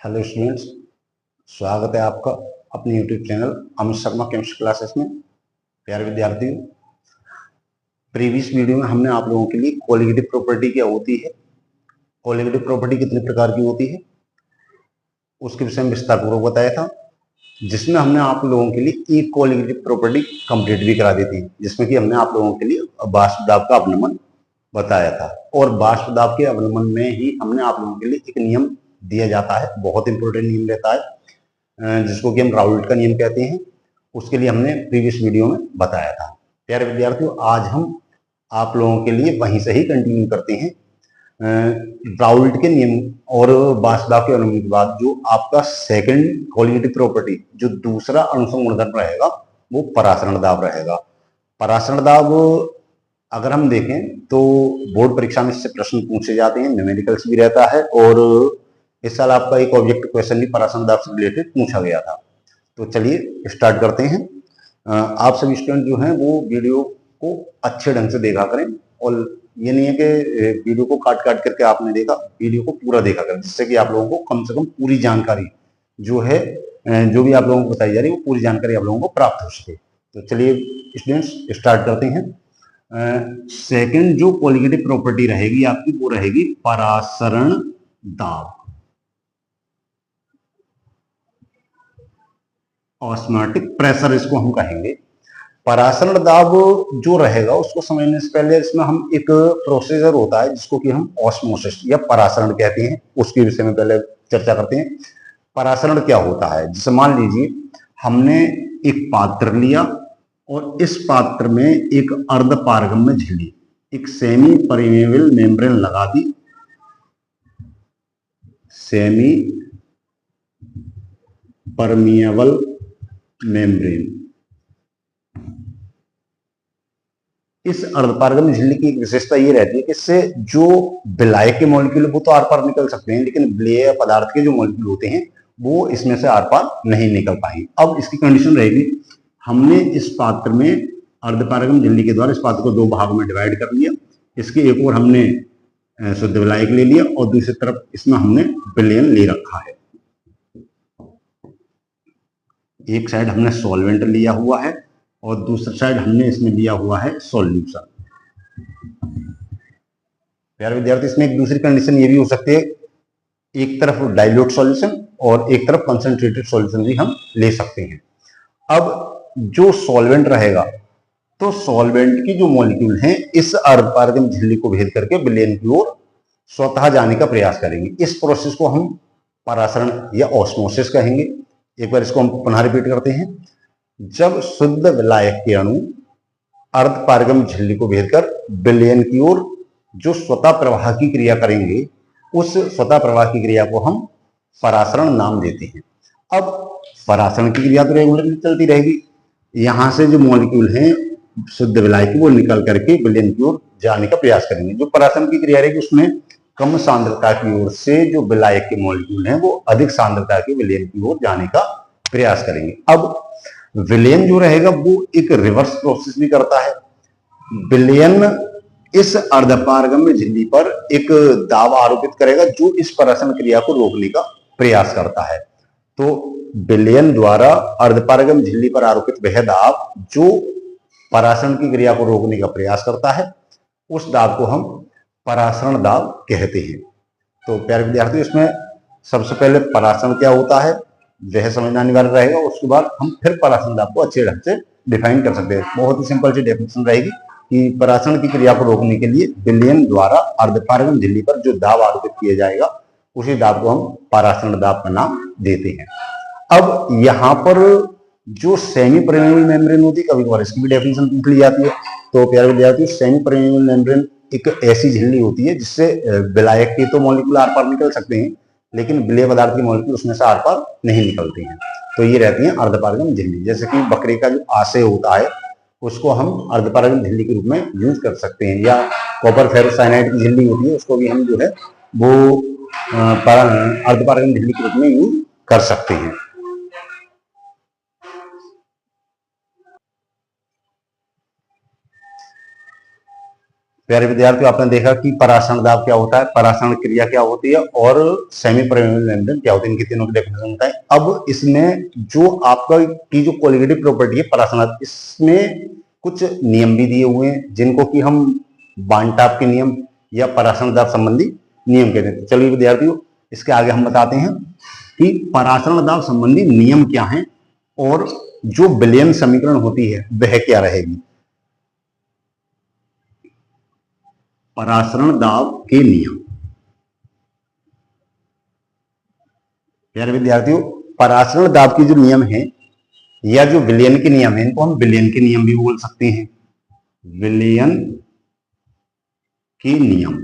Hello students, स्वागत है आपका अपने YouTube channel Amit Sharma chemistry classes में। प्यारे विद्यार्थियों, प्रीवियस वीडियो में हमने आप लोगों के लिए कोलिगेटिव प्रॉपर्टी क्या होती है, कोलिगेटिव प्रॉपर्टी कितने प्रकार की होती है, उसके विषय में विस्तारपूर्वक बताया था, जिसमें हमने आप लोगों के लिए एक कोलिगेटिव प्रॉपर्टी कंप्लीट भी करा दी थी, जिसमें कि हमने आप लोगों के लिए बाष्प दाब का अवलंबन बताया था। और बाष्प दाब के अवलंबन में ही हमने आप लोगों के लिए एक नियम दिया जाता है, बहुत इंपॉर्टेंट नियम रहता है, जिसको कि हम राउल्ट का नियम कहते हैं। उसके लिए हमने प्रीवियस वीडियो में बताया था। प्यारे विद्यार्थियों, आज हम आप लोगों के लिए वहीं से ही कंटिन्यू करते हैं। राउल्ट के नियम और बाष्प दाब के अवलंबन के बाद जो आपका सेकंड कोलिगेटिव प्रॉपर्टी, जो दूसरा अनुसंग गुणधर्म रहेगा, वो परासरण दाब रहेगा। परासरण दाब अगर हम देखें तो बोर्ड परीक्षा में इससे प्रश्न पूछे जाते हैं, न्यूमेरिकल्स भी रहता है, और इस साल आपका एक ऑब्जेक्टिव क्वेश्चन भी परासरण दाब से रिलेटेड पूछा गया था। तो चलिए स्टार्ट करते हैं। आप सभी स्टूडेंट जो हैं वो वीडियो को अच्छे ढंग से देखा करें, और ये नहीं है कि वीडियो को काट काट करके आपने देखा, वीडियो को पूरा देखा करें, जिससे कि आप लोगों को कम से कम पूरी जानकारी जो है, जो भी आप लोगों को बताई जा रही है, वो पूरी जानकारी आप लोगों को प्राप्त हो सके। तो चलिए स्टूडेंट्स स्टार्ट करते हैं। सेकंड जो कोलिगेटिव प्रॉपर्टी रहेगी आपकी, वो रहेगी परासरण दाब, ऑस्मोटिक प्रेशर इसको हम कहेंगे। परासरण दाब जो रहेगा उसको समझने से पहले इसमें हम एक प्रोसीजर होता है जिसको कि हम ऑस्मोसिस या परासरण कहते हैं, उसके विषय में पहले चर्चा करते हैं। परासरण क्या होता है? जैसे मान लीजिए हमने एक पात्र लिया और इस पात्र में एक अर्धपारगम्य झिल्ली, एक सेमी परमेबल मेम्ब्रेन लगा दी, सेमी परमिएबल मेम्ब्रेन। इस अर्धपारगम्य झिल्ली की एक विशेषता ये रहती है कि इससे जो विलाय के मॉलिक्यूल वो तो आर पार निकल सकते हैं, लेकिन विलेय पदार्थ के जो मॉलिक्यूल होते हैं वो इसमें से आर पार नहीं निकल पाएंगे। अब इसकी कंडीशन रहेगी, हमने इस पात्र में अर्धपारगम्य झिल्ली के द्वारा इस पात्र को दो भागों में डिवाइड कर लिया, इसके एक ओर हमने शुद्ध विलायक ले लिया और दूसरी तरफ इसमें हमने विलयन ले रखा है। एक साइड हमने सॉल्वेंट लिया हुआ है और दूसरी साइड हमने इसमें लिया हुआ है सॉल्यूशन। प्यारे विद्यार्थी, इसमें एक दूसरी कंडीशन ये भी हो सकती है, एक तरफ डाइल्यूट सॉल्यूशन और एक तरफ कंसंट्रेटेड सॉल्यूशन भी हम ले सकते हैं। अब जो सॉल्वेंट रहेगा, तो सॉल्वेंट की जो मॉलिक्यूल हैं इस अर्धपारगम्य झिल्ली को भेद करके विलयन की ओर स्वतः जाने का प्रयास करेंगे। इस प्रोसेस को हम परासरण या ऑस्मोसिस कहेंगे। एक बार इसको हम पुनः रिपीट करते हैं। जब शुद्ध विलायक के अणु अर्धपारगम्य झिल्ली को भेदकर विलयन की ओर जो स्वतः प्रवाह की क्रिया करेंगे, उस स्वतः प्रवाह की क्रिया को हम परासरण नाम देते हैं। अब परासरण की क्रिया तो रेगुलरली चलती रहेगी, यहां से जो मॉलिक्यूल हैं शुद्ध विलायक वो निकल करके विलयन की ओर जाने का प्रयास करेंगे। जो परासरण की क्रिया रहेगी उसमें कम सांद्रता की ओर से जो विलायक के मॉलिक्यूल हैं वो अधिक सांद्रता के विलयन की ओर जाने का प्रयास करेंगे। अब विलयन जो रहेगा वो एक रिवर्स प्रोसेस भी करता है। विलयन इस अर्धपारगम्य झिल्ली पर एक दाब आरोपित करेगा जो इस परासरण क्रिया को रोकने का प्रयास करता है। तो विलयन द्वारा अर्धपारगम्य झिल्ली पर आरोपित वह दाब जो परासरण की क्रिया को रोकने का प्रयास करता है, उस दाब को हम परासरण दाब कहते हैं। तो प्यारे विद्यार्थियों, इसमें सबसे पहले परासरण क्या होता है वह समझना अनिवार्य रहेगा, उसके बाद हम फिर परासरण दाब को अच्छे ढंग से डिफाइन कर सकते हैं। बहुत ही सिंपल सी डेफिनेशन रहेगी कि परासरण की क्रिया को रोकने के लिए विलयन द्वारा अर्धपारगम्य झिल्ली पर जो दाब आरोपित किया जाएगा उसी दाब को हम परासरण दाब का नाम देते हैं। अब यहाँ पर जो सेमी परमेबल मेम्ब्रेन होती है, कभी कभार इसकी भी डेफिनेशन पूछ ली जाती है। तो प्यारे विद्यार्थियों, सेमी परमेबल मेम्ब्रेन एक ऐसी झिल्ली होती है जिससे विलायक के तो मॉलिक्यूल आर पार निकल सकते हैं, लेकिन विलेय पदार्थ के मॉलिक्यूल उसमें से आर पार नहीं निकलते हैं। तो ये रहती है अर्धपारगम्य झिल्ली। जैसे कि बकरे का जो आशय होता है उसको हम अर्धपारगम्य झिल्ली के रूप में यूज कर सकते हैं, या कॉपर फेरोसाइनाइड की झिल्ली होती है उसको भी हम जो है वो अर्धपारगम्य झिल्ली के रूप में यूज कर सकते हैं। प्यारे विद्यार्थियों, आपने देखा कि परासरण दाब क्या होता है, परासरण क्रिया क्या होती है और सेमी परमेबल मेम्ब्रेन क्या होती है, इनकी तीनों की डेफिनेशन होता है। अब इसमें जो आपका की जो कोलिगेटिव प्रॉपर्टी है परासरण, इसमें कुछ नियम भी दिए हुए हैं जिनको कि हम बांटाप के नियम या परासरण दाब संबंधी नियम कहते हैं। चलिए विद्यार्थियों, इसके आगे हम बताते हैं कि परासरण दाब संबंधी नियम क्या है और जो विलयन समीकरण होती है वह क्या रहेगी। परासरण दाब के नियम। प्यारे विद्यार्थियों, परासरण दाब के जो नियम है या जो विलयन के नियम है, इनको हम विलयन के नियम भी बोल सकते हैं। विलयन के नियम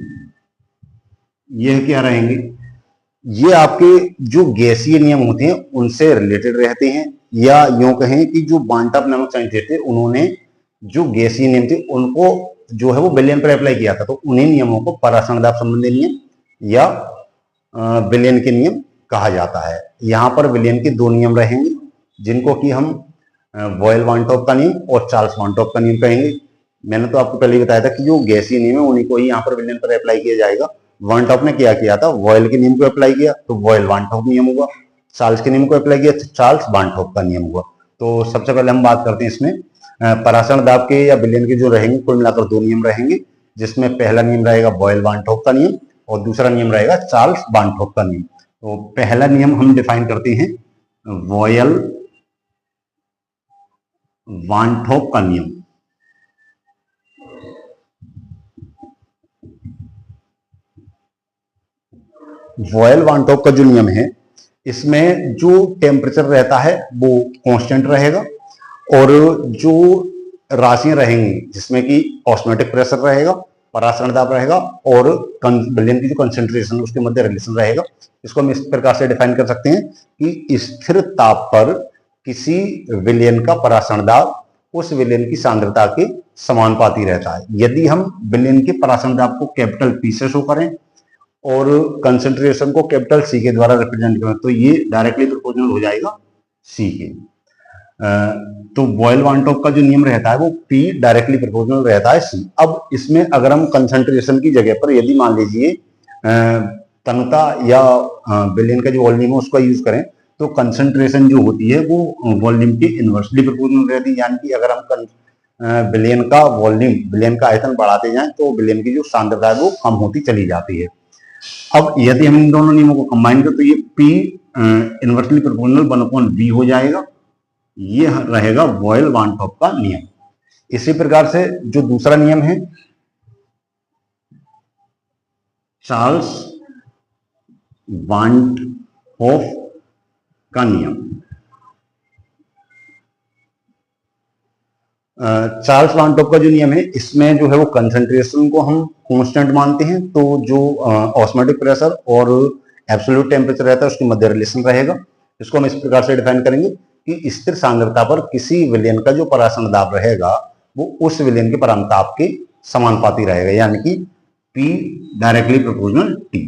यह क्या रहेंगे, ये आपके जो गैसीय नियम होते हैं उनसे रिलेटेड रहते हैं, या यूं कहें कि जो बांटाप नामक साइंटिस्ट थे उन्होंने जो गैसीय नियम थे उनको जो है वो विलयन पर अप्लाई किया था, तो उन्हीं नियमों को परासरण दाब संबंधी नियम या विलयन के नियम कहा जाता है। यहाँ पर विलयन के दो नियम रहेंगे जिनको कि हम बॉयल-वांटॉप का नियम और चार्ल्स-वांटॉप का नियम कहेंगे। मैंने तो आपको पहले ही बताया था कि जो गैसीय नियम है उन्हीं को ही यहाँ पर विलयन पर अप्लाई किया जाएगा। वांटॉप ने क्या किया था, बॉयल के नियम को अप्लाई किया तो बॉयल-वांटॉप नियम हुआ, चार्ल्स के नियम को अप्लाई किया तो चार्ल्स-वांटॉप का नियम हुआ। तो सबसे पहले हम बात करते हैं इसमें परासरण दाब के या विलयन के जो रहेंगे, कुल मिलाकर दो नियम रहेंगे, जिसमें पहला नियम रहेगा बॉयल-वांटॉप का नियम और दूसरा नियम रहेगा चार्ल्स-वांटॉप का नियम। तो पहला नियम हम डिफाइन करते हैं बॉयल-वांटॉप का नियम। बॉयल-वांटॉप का जो नियम है इसमें जो टेम्परेचर रहता है वो कांस्टेंट रहेगा और जो राशियां रहेंगी जिसमें कि ऑस्मोटिक प्रेशर रहेगा, परासरण दाब रहेगा और विलयन की जो कंसेंट्रेशन उसके मध्य रिलेशन रहेगा। इसको हम इस प्रकार से डिफाइन कर सकते हैं कि स्थिर ताप पर किसी विलयन का परासरण दाब उस विलयन की सांद्रता के समानुपाती रहता है। यदि हम विलयन के परासरण दाब को कैपिटल पी से शो करें और कंसेंट्रेशन को कैपिटल सी के द्वारा रिप्रेजेंट करें तो ये डायरेक्टली प्रोपोर्शनल हो जाएगा सी के। तो बॉयल-वांटॉप का जो नियम रहता है वो P डायरेक्टली प्रोपोर्शनल रहता है C। अब इसमें अगर हम कंसंट्रेशन की जगह पर यदि मान लीजिए तन्यता या विलयन का जो वॉल्यूम है उसका यूज करें तो कंसंट्रेशन जो होती है वो वॉल्यूम के इनवर्सली प्रोपोर्शनल रहती है। यानी कि अगर हम विलयन का वॉल्यूम, विलयन का आयतन बढ़ाते जाएं तो विलयन की जो सांद्रता है वो कम होती चली जाती है। अब यदि हम इन दोनों नियमों को कंबाइन करें तो ये P इनवर्सली प्रोपोर्शनल 1/V हो जाएगा। ये रहेगा बॉयल-वांटॉप का नियम। इसी प्रकार से जो दूसरा नियम है चार्ल्स वांटॉप का नियम। चार्ल्स वांटॉप का जो नियम है इसमें जो है वो कंसंट्रेशन को हम कांस्टेंट मानते हैं, तो जो ऑस्मोटिक प्रेशर और एब्सोल्यूट टेम्परेचर रहता है उसके मध्य रिलेशन रहेगा। इसको हम इस प्रकार से डिफाइन करेंगे कि स्थिर सांद्रता पर किसी विलयन का जो परासरण दाब रहेगा वो उस विलयन के परानुताप के समानुपाती रहेगा, यानी कि P directly proportional T।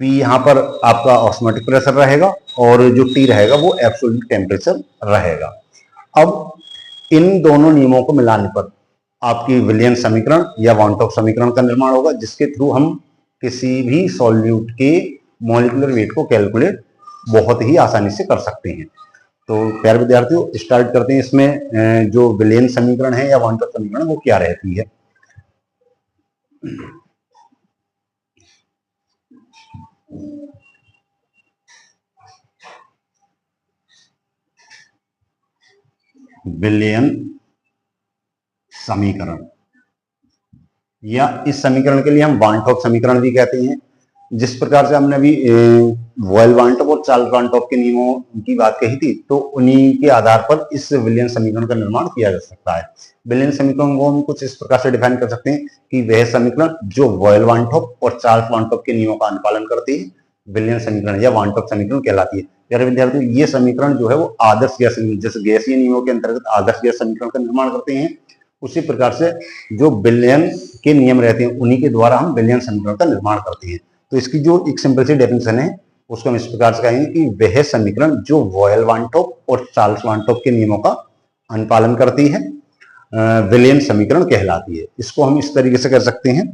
P यहाँ पर आपका ऑस्मोटिक प्रेशर रहेगा और जो T रहेगा वो एब्सोल्यूट टेम्परेचर रहेगा। अब इन दोनों नियमों को मिलाने पर आपकी विलयन समीकरण या वांटॉप समीकरण का निर्माण होगा, जिसके थ्रू हम किसी भी सॉल्यूट के मॉलिक्यूलर वेट को कैलकुलेट बहुत ही आसानी से कर सकते हैं। तो प्यारे विद्यार्थियों, स्टार्ट करते हैं इसमें जो विलयन समीकरण है या वांटॉप समीकरण वो क्या रहती है। विलयन समीकरण या इस समीकरण के लिए हम वांटॉप समीकरण भी कहते हैं। जिस प्रकार से हमने अभी बॉयल-वांटॉप और चार्ल्स-वांटॉप के नियमों की बात कही थी, तो उन्हीं के आधार पर इस विलयन समीकरण का निर्माण किया जा सकता है। विलयन समीकरण को हम कुछ इस प्रकार से डिफाइन कर सकते हैं कि वह समीकरण जो बॉयल-वांटॉप और चार्ल्स-वांटॉप के नियमों का अनुपालन करती है विलयन समीकरण या वांटॉप समीकरण कहलाती है। प्यारे विद्यार्थियों, ये समीकरण जो है वो आदर्श गैस, जैसे गैसीय नियमों के अंतर्गत आदर्श गैस समीकरण का निर्माण करते हैं, उसी प्रकार से जो विलयन के नियम रहते हैं उन्हीं के द्वारा हम विलयन समीकरण का निर्माण करते हैं। तो इसकी जो एक सिंपल सी डेफिनेशन है उसको हम इस प्रकार से कहेंगे कि वह समीकरण जो बॉयल-वांटॉप और चार्ल्स-वांटॉप के नियमों का अनुपालन करती है विलियन समीकरण कहलाती है। इसको हम इस तरीके से कर सकते हैं,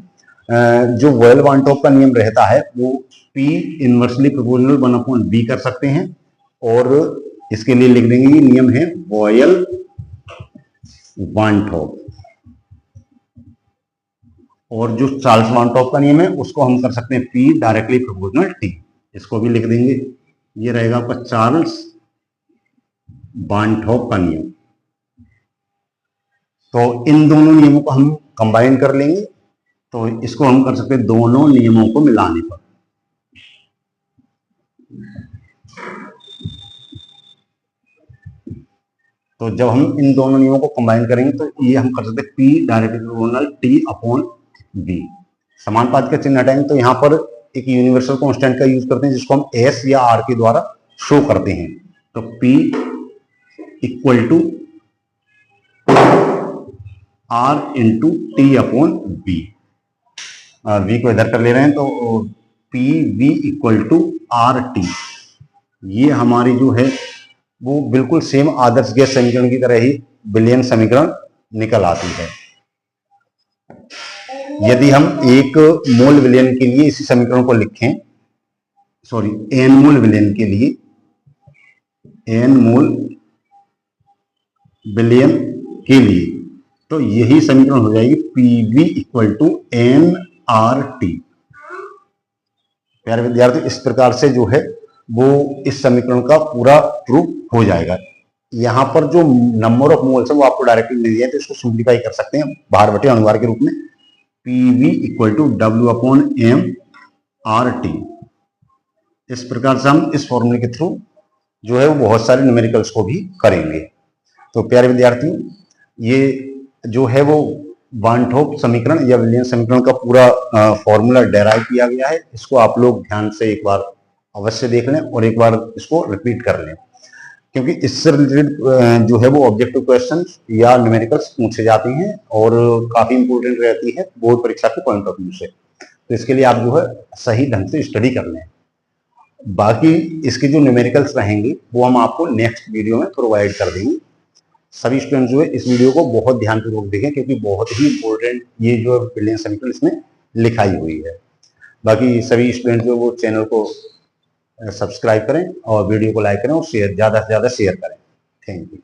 जो वॉयल-वानटॉप का नियम रहता है वो P इनवर्सली प्रोपोर्शनल 1/b कर सकते हैं, और इसके लिए लिख देंगे ये नियम है वॉयल-वानटॉप। और जो चार्ल्स-वानटॉप का नियम है उसको हम कर सकते हैं P डायरेक्टली प्रोपोर्शनल T, इसको भी लिख देंगे। ये रहेगा आपका चार्ल्स-वानटॉप का नियम। तो इन दोनों नियमों को हम कंबाइन कर लेंगे, तो इसको हम कर सकते हैं दोनों नियमों को मिलाने पर। तो जब हम इन दोनों नियमों को कंबाइन करेंगे तो ये हम कर सकते हैं P डायरेक्टली प्रोपोर्शनल T/B। समानुपात का चिन्ह हटाएंगे तो यहाँ पर एक यूनिवर्सल कांस्टेंट का यूज करते हैं जिसको हम S या R के द्वारा शो करते हैं। तो P equal to R into T/B। V को इधर कर ले रहे हैं तो PV इक्वल टू RT। ये हमारी जो है वो बिल्कुल सेम आदर्श गैस समीकरण की तरह ही विलियन समीकरण निकल आती है। यदि हम एक मोल विलियन के लिए इसी समीकरण को लिखें, सॉरी n मोल विलियन के लिए, n मोल विलियन के लिए, तो यही समीकरण हो जाएगी PV इक्वल टू nRT। प्यारे विद्यार्थी, इस प्रकार से जो है वो इस समीकरण का पूरा प्रूफ हो जाएगा। यहाँ पर जो नंबर ऑफ मोल्स है वो आपको डायरेक्टली मिल दिया है, तो इसको सिंप्लीफाई कर सकते हैं भार बटे अनुभार के रूप में। PV equal to W/m/RT। इस प्रकार से हम इस फॉर्मूले के थ्रू जो है वो बहुत सारे न्यूमेरिकल्स को भी करेंगे। तो प्यारे विद्यार्थियों, ये जो है वो वानटॉप समीकरण या विलियन समीकरण का पूरा फॉर्मूला डेराइव किया गया है। इसको आप लोग ध्यान से एक बार अवश्य देख लें और एक बार इसको रिपीट कर लें, क्योंकि इससे रिलेटेड जो है वो ऑब्जेक्टिव क्वेश्चन या न्यूमेरिकल्स पूछे जाते हैं और काफी इंपॉर्टेंट रहती है बोर्ड परीक्षा के पॉइंट ऑफ व्यू से। तो इसके लिए आप जो है सही ढंग से स्टडी कर लें। बाकी इसके जो न्यूमेरिकल्स रहेंगे वो हम आपको नेक्स्ट वीडियो में प्रोवाइड कर देंगे। सभी स्टूडेंट जो है इस वीडियो को बहुत ध्यानपूर्वक देखें, क्योंकि बहुत ही इंपॉर्टेंट ये जो विलियन समीकरण इसमें लिखाई हुई है। बाकी सभी स्टूडेंट जो वो चैनल को सब्सक्राइब करें और वीडियो को लाइक करें और शेयर, ज़्यादा से ज़्यादा शेयर करें। Thank you.